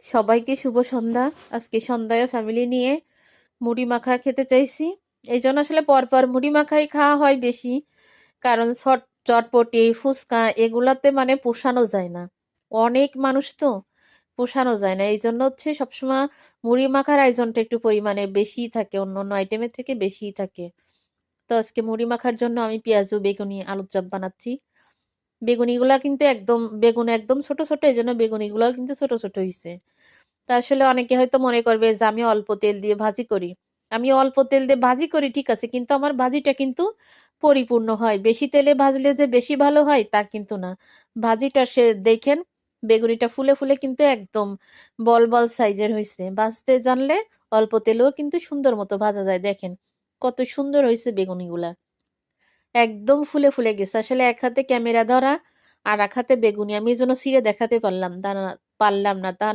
সবাইকে শুভ সন্ধ্যা। আজকে সন্ধ্যায় ফ্যামিলি নিয়ে মুড়ি মাখা খেতে চাইছি। এই জন্য আসলে পরপর মুড়ি মাখাই খাওয়া হয় বেশি, কারণ চটপটি ফুচকা এগুলাতে মানে পোষানো যায় না, অনেক মানুষ তো পোষানো যায় না। এই জন্য হচ্ছে সবসময় মুড়ি মাখার আয়োজনটা একটু পরিমাণে বেশিই থাকে, অন্য অন্য আইটেমের থেকে বেশিই থাকে। তো আজকে মুড়ি মাখার জন্য আমি পেঁয়াজু বেগুনি আলুর চপ বানাচ্ছি। বেগুনিগুলা কিন্তু একদম বেগুন একদম ছোট ছোট, এই জন্য বেগুনিগুলাও কিন্তু ছোট ছোট হয়েছে। তা আসলে অনেকে হয়তো মনে করবে যে আমি অল্প তেল দিয়ে ভাজি করি। আমি অল্প তেল দিয়ে ভাজি করি ঠিক আছে, কিন্তু আমার ভাজিটা কিন্তু পরিপূর্ণ হয়। বেশি তেলে ভাজলে যে বেশি ভালো হয় তা কিন্তু না। ভাজিটা সে দেখেন, বেগুনিটা ফুলে ফুলে কিন্তু একদম বল বল সাইজের হয়েছে। ভাজতে জানলে অল্প তেলেও কিন্তু সুন্দর মতো ভাজা যায়। দেখেন কত সুন্দর হয়েছে বেগুনিগুলা, একদম ফুলে ফুলে গেছে। আসলে এক হাতে ক্যামেরা ধরা আর এক হাতে বেগুনি, আমি এই জন্য ছিঁড়ে দেখাতে পারলাম না, তা